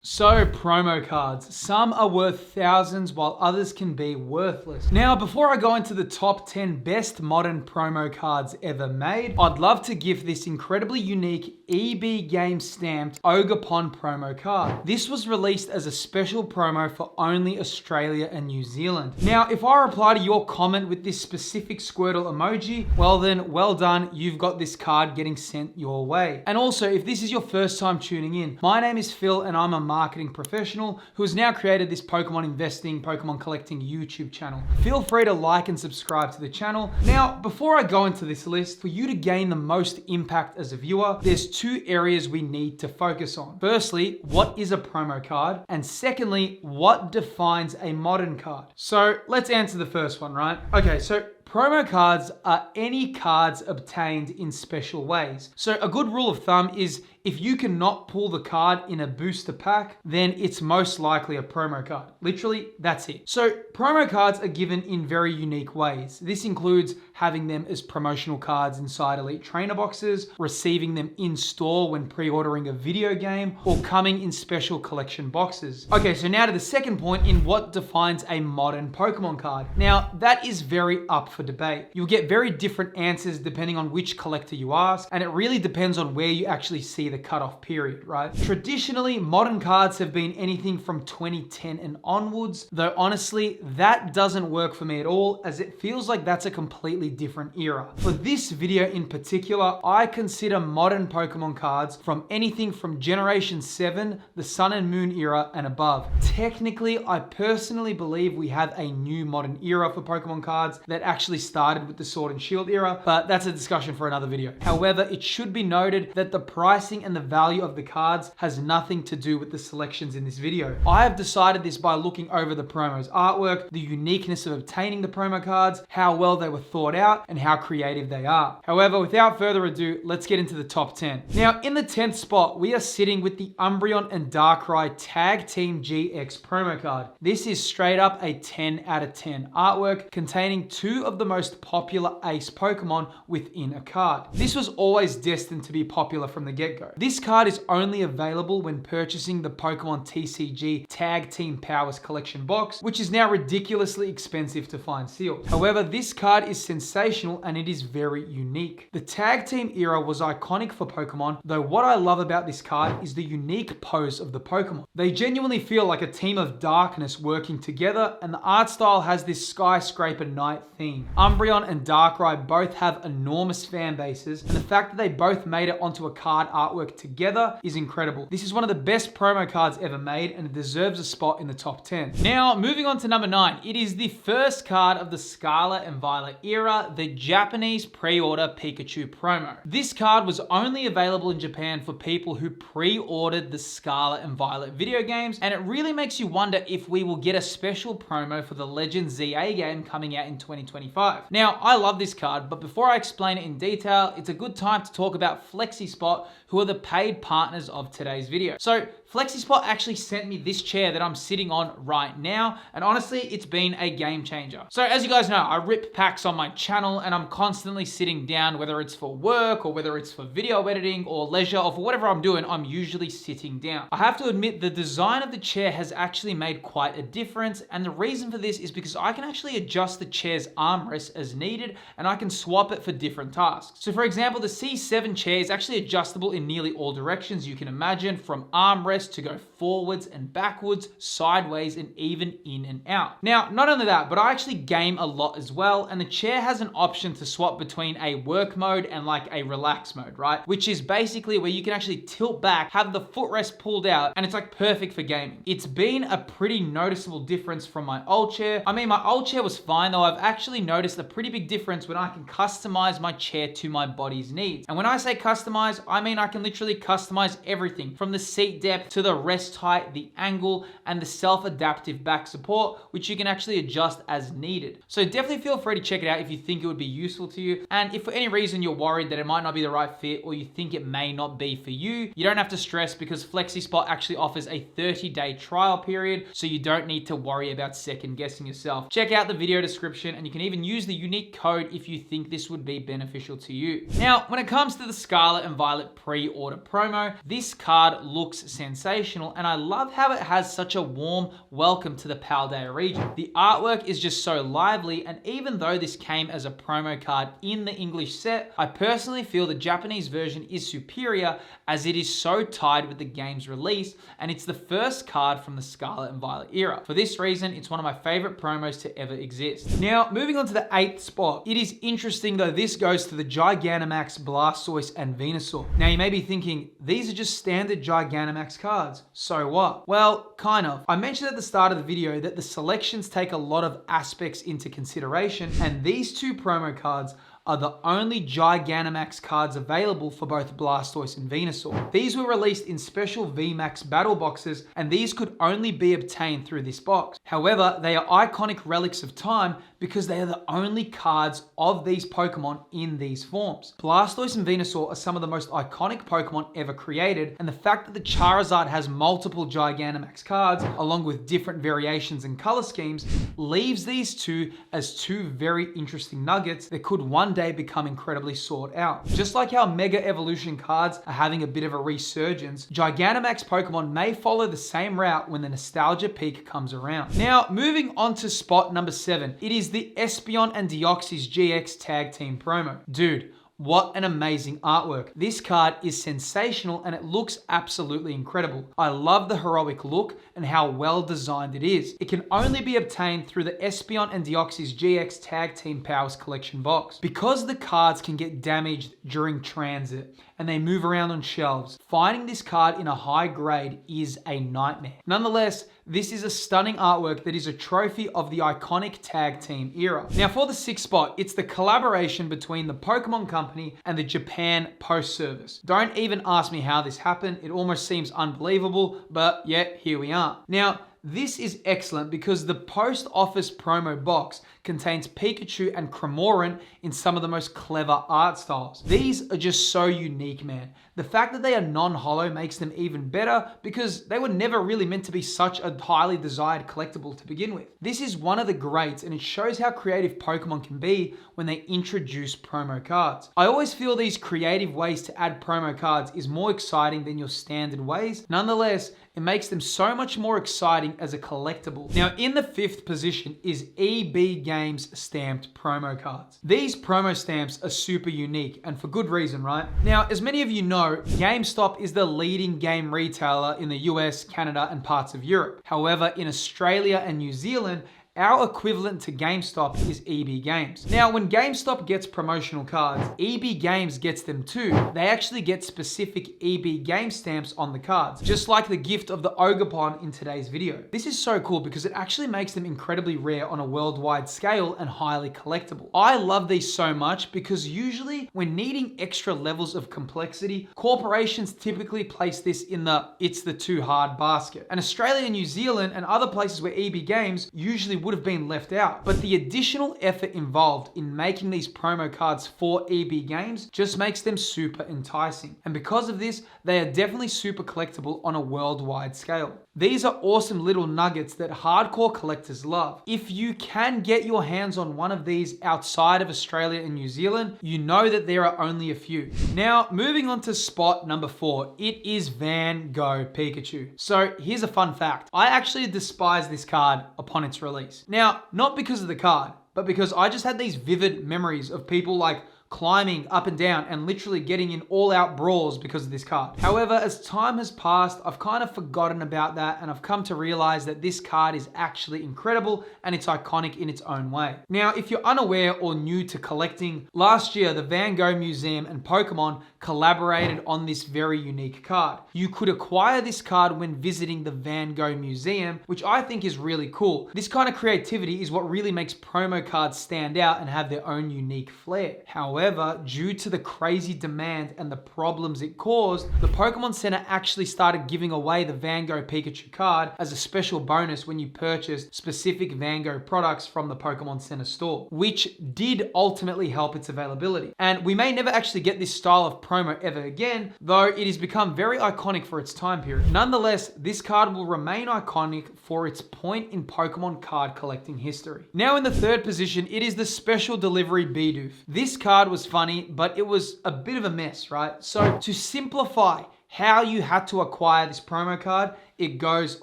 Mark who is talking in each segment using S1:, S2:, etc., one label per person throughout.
S1: So, promo cards. Some are worth thousands while others can be worthless. Now, before I go into the top 10 best modern promo cards ever made, I'd love to give this incredibly unique EBGAMES stamped Ogerpon promo card. This was released as a special promo for only Australia and New Zealand. Now, if I reply to your comment with this specific Squirtle emoji, well then, well done, you've got this card getting sent your way. And also, if this is your first time tuning in, my name is Phil and I'm a marketing professional who has now created this Pokemon investing, Pokemon collecting YouTube channel. Feel free to like and subscribe to the channel. Now, before I go into this list, for you to gain the most impact as a viewer, there's two areas we need to focus on. Firstly, what is a promo card? And secondly, what defines a modern card? So let's answer the first one, right? Okay, so promo cards are any cards obtained in special ways. So a good rule of thumb is if you cannot pull the card in a booster pack, then it's most likely a promo card. Literally, that's it. So promo cards are given in very unique ways. This includes having them as promotional cards inside Elite Trainer boxes, receiving them in store when pre-ordering a video game, or coming in special collection boxes. Okay, so now to the second point in what defines a modern Pokemon card. Now, that is very up for debate. You'll get very different answers depending on which collector you ask, and it really depends on where you actually see the cutoff period, right? Traditionally, modern cards have been anything from 2010 and onwards, though honestly, that doesn't work for me at all, as it feels like that's a completely different era. For this video in particular, I consider modern Pokemon cards from anything from Generation 7, the Sun and Moon era, and above. Technically, I personally believe we have a new modern era for Pokemon cards that actually started with the Sword and Shield era, but that's a discussion for another video. However, it should be noted that the pricing and the value of the cards has nothing to do with the selections in this video. I have decided this by looking over the promo's artwork, the uniqueness of obtaining the promo cards, how well they were thought out, and how creative they are. However, without further ado, let's get into the top 10. Now, in the 10th spot, we are sitting with the Umbreon and Darkrai Tag Team GX promo card. This is straight up a 10 out of 10 artwork containing two of the most popular ace Pokemon within a card. This was always destined to be popular from the get-go. This card is only available when purchasing the Pokemon TCG Tag Team Powers collection box, which is now ridiculously expensive to find sealed. However, this card is sensational and it is very unique. The Tag Team era was iconic for Pokemon, though what I love about this card is the unique pose of the Pokemon. They genuinely feel like a team of darkness working together, and the art style has this skyscraper night theme. Umbreon and Darkrai both have enormous fan bases, and the fact that they both made it onto a card artwork together is incredible. This is one of the best promo cards ever made, and it deserves a spot in the top 10. Now, moving on to number 9, it is the first card of the Scarlet and Violet era, the Japanese pre-order Pikachu promo. This card was only available in Japan for people who pre-ordered the Scarlet and Violet video games, and it really makes you wonder if we will get a special promo for the Legend ZA game coming out in 2025. Now, I love this card, but before I explain it in detail, it's a good time to talk about FlexiSpot, who are the paid partners of today's video. So FlexiSpot actually sent me this chair that I'm sitting on right now, and honestly, it's been a game changer. So as you guys know, I rip packs on my channel and I'm constantly sitting down, whether it's for work or whether it's for video editing or leisure or for whatever I'm doing, I'm usually sitting down. I have to admit the design of the chair has actually made quite a difference, and the reason for this is because I can actually adjust the chair's armrest as needed, and I can swap it for different tasks. So for example, the C7 chair is actually adjustable in nearly all directions you can imagine, from armrest to go forwards and backwards, sideways, and even in and out. Now, not only that, but I actually game a lot as well, and the chair has an option to swap between a work mode and like a relax mode, right? Which is basically where you can actually tilt back, have the footrest pulled out, and it's like perfect for gaming. It's been a pretty noticeable difference from my old chair. I mean, my old chair was fine, though I've actually noticed a pretty big difference when I can customize my chair to my body's needs. And when I say customize, I mean I can literally customize everything from the seat depth to the rest height, the angle, and the self-adaptive back support, which you can actually adjust as needed. So definitely feel free to check it out if you think it would be useful to you. And if for any reason you're worried that it might not be the right fit, or you think it may not be for you, you don't have to stress, because FlexiSpot actually offers a 30-day trial period, so you don't need to worry about second guessing yourself. Check out the video description, and you can even use the unique code if you think this would be beneficial to you. Now, when it comes to the Scarlet and Violet pre-order promo, this card looks sensational. sensational, and I love how it has such a warm welcome to the Paldea region. The artwork is just so lively, and even though this came as a promo card in the English set, I personally feel the Japanese version is superior as it is so tied with the game's release, and it's the first card from the Scarlet and Violet era. For this reason, it's one of my favorite promos to ever exist. Now, moving on to the 8th spot. It is interesting though, this goes to the Gigantamax, Blastoise, and Venusaur. Now, you may be thinking, these are just standard Gigantamax cards, so what? Well, kind of. I mentioned at the start of the video that the selections take a lot of aspects into consideration, and these two promo cards are the only Gigantamax cards available for both Blastoise and Venusaur. These were released in special VMAX battle boxes, and these could only be obtained through this box. However, they are iconic relics of time because they are the only cards of these Pokemon in these forms. Blastoise and Venusaur are some of the most iconic Pokemon ever created, and the fact that the Charizard has multiple Gigantamax cards, along with different variations and color schemes, leaves these two as two very interesting nuggets that could one day become incredibly sought out. Just like how Mega Evolution cards are having a bit of a resurgence, Gigantamax Pokemon may follow the same route when the nostalgia peak comes around. Now, moving on to spot number 7, it is the Espeon and Deoxys GX Tag Team promo. Dude, what an amazing artwork. This card is sensational and it looks absolutely incredible. I love the heroic look and how well designed it is. It can only be obtained through the Espeon and Deoxys GX Tag Team Powers collection box. Because the cards can get damaged during transit and they move around on shelves, finding this card in a high grade is a nightmare. Nonetheless, this is a stunning artwork that is a trophy of the iconic tag team era. Now for the 6th spot, it's the collaboration between the Pokemon Company and the Japan Post Service. Don't even ask me how this happened. It almost seems unbelievable, but yet here we are. Now, this is excellent because the post office promo box contains Pikachu and Cramorant in some of the most clever art styles. These are just so unique, man. The fact that they are non-holo makes them even better because they were never really meant to be such a highly desired collectible to begin with. This is one of the greats, and it shows how creative Pokemon can be when they introduce promo cards. I always feel these creative ways to add promo cards is more exciting than your standard ways. Nonetheless, it makes them so much more exciting as a collectible. Now, in the 5th position is EBGAMES stamped promo cards. These promo stamps are super unique, and for good reason, right? Now, as many of you know, GameStop is the leading game retailer in the US, Canada, and parts of Europe. However, in Australia and New Zealand, our equivalent to GameStop is EBGames. Now, when GameStop gets promotional cards, EBGames gets them too. They actually get specific EBGame stamps on the cards, just like the gift of the Ogerpon in today's video. This is so cool because it actually makes them incredibly rare on a worldwide scale and highly collectible. I love these so much because usually when needing extra levels of complexity, corporations typically place this in the "it's the too hard" basket. And Australia and New Zealand and other places where EBGames usually would have been left out. But the additional effort involved in making these promo cards for EBGames just makes them super enticing. And because of this, they are definitely super collectible on a worldwide scale. These are awesome little nuggets that hardcore collectors love. If you can get your hands on one of these outside of Australia and New Zealand, you know that there are only a few. Now, moving on to spot number 4, it is Van Gogh Pikachu. So here's a fun fact. I actually despised this card upon its release. Now, not because of the card, but because I just had these vivid memories of people like climbing up and down and literally getting in all-out brawls because of this card. However, as time has passed, I've kind of forgotten about that, and I've come to realize that this card is actually incredible and it's iconic in its own way. Now, if you're unaware or new to collecting, last year the Van Gogh Museum and Pokemon collaborated on this very unique card. You could acquire this card when visiting the Van Gogh Museum, which I think is really cool. This kind of creativity is what really makes promo cards stand out and have their own unique flair. However, due to the crazy demand and the problems it caused, the Pokemon Center actually started giving away the Van Gogh Pikachu card as a special bonus when you purchased specific Van Gogh products from the Pokemon Center store, which did ultimately help its availability. And we may never actually get this style of promo ever again, though it has become very iconic for its time period. Nonetheless, this card will remain iconic for its point in Pokemon card collecting history. Now in the 3rd position, it is the special delivery Bidoof. This card was funny, but it was a bit of a mess, right? So to simplify how you had to acquire this promo card, it goes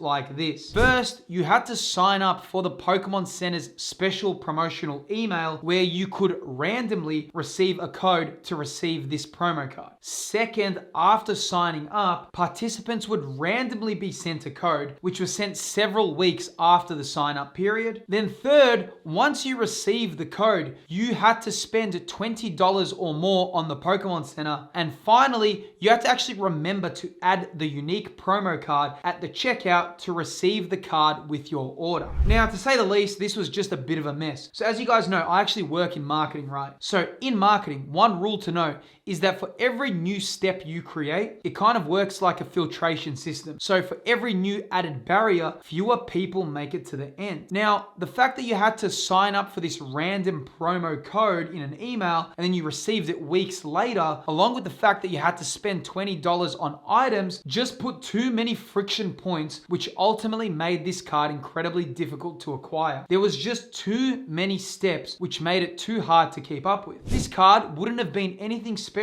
S1: like this. First, you had to sign up for the Pokemon Center's special promotional email where you could randomly receive a code to receive this promo card. Second, after signing up, participants would randomly be sent a code, which was sent several weeks after the sign up period. Then third, once you received the code, you had to spend $20 or more on the Pokemon Center. And finally, you had to actually remember to add the unique promo card at the checkout to receive the card with your order. Now, to say the least, this was just a bit of a mess. So as you guys know, I actually work in marketing, right? So in marketing, one rule to know is that for every new step you create, it kind of works like a filtration system. So for every new added barrier, fewer people make it to the end. Now, the fact that you had to sign up for this random promo code in an email and then you received it weeks later, along with the fact that you had to spend $20 on items, just put too many friction points, which ultimately made this card incredibly difficult to acquire. There was just too many steps, which made it too hard to keep up with. This card wouldn't have been anything special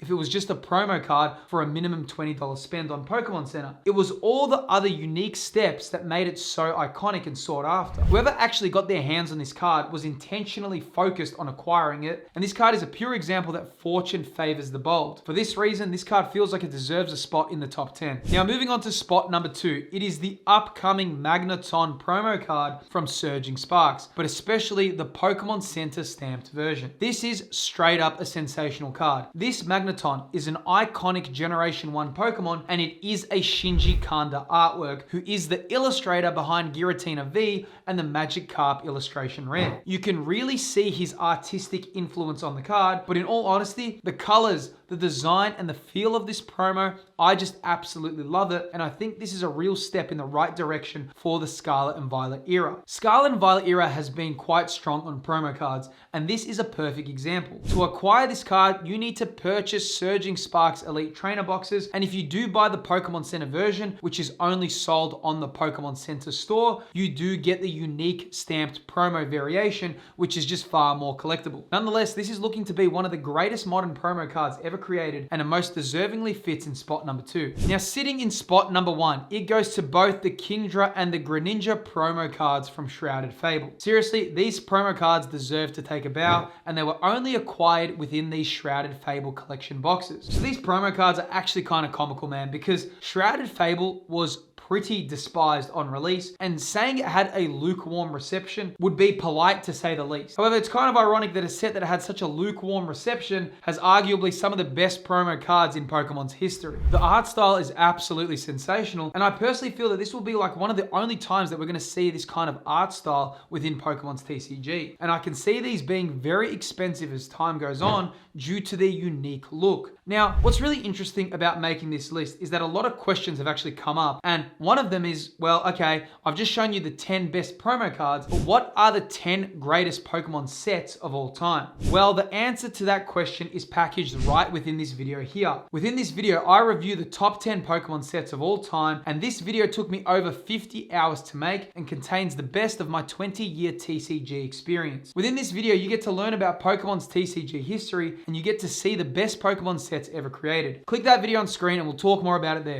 S1: if it was just a promo card for a minimum $20 spend on Pokemon Center. It was all the other unique steps that made it so iconic and sought after. Whoever actually got their hands on this card was intentionally focused on acquiring it, and this card is a pure example that fortune favors the bold. For this reason, this card feels like it deserves a spot in the top 10. Now, moving on to spot number 2, it is the upcoming Magneton promo card from Surging Sparks, but especially the Pokemon Center stamped version. This is straight up a sensational card. This Magneton is an iconic Generation 1 Pokemon, and it is a Shinji Kanda artwork, who is the illustrator behind Giratina V and the Magikarp illustration rare. You can really see his artistic influence on the card, but in all honesty, the colors, the design, and the feel of this promo, I just absolutely love it, and I think this is a real step in the right direction for the Scarlet and Violet era. Scarlet and Violet era has been quite strong on promo cards, and this is a perfect example. To acquire this card, you need to purchase Surging Sparks Elite Trainer boxes, and if you do buy the Pokemon Center version, which is only sold on the Pokemon Center store, you do get the unique stamped promo variation, which is just far more collectible. Nonetheless, this is looking to be one of the greatest modern promo cards ever created, and it most deservingly fits in spot number 2. Now, sitting in spot number 1, it goes to both the KIngdra and the Greninja promo cards from Shrouded Fable. Seriously, these promo cards deserve to take a bow, and they were only acquired within these Shrouded Fable collection boxes. So these promo cards are actually kind of comical, man, because Shrouded Fable was pretty despised on release, and saying it had a lukewarm reception would be polite to say the least. However, it's kind of ironic that a set that had such a lukewarm reception has arguably some of the best promo cards in Pokemon's history. The art style is absolutely sensational, and I personally feel that this will be like one of the only times that we're going to see this kind of art style within Pokemon's TCG. And I can see these being very expensive as time goes on due to their unique look. Now, what's really interesting about making this list is that a lot of questions have actually come up, and one of them is, well, okay, I've just shown you the 10 best promo cards, but what are the 10 greatest Pokemon sets of all time? Well, the answer to that question is packaged right within this video here. Within this video, I review the top 10 Pokemon sets of all time, and this video took me over 50 hours to make and contains the best of my 20-year TCG experience. Within this video, you get to learn about Pokemon's TCG history, and you get to see the best Pokemon sets ever created. Click that video on screen and we'll talk more about it there.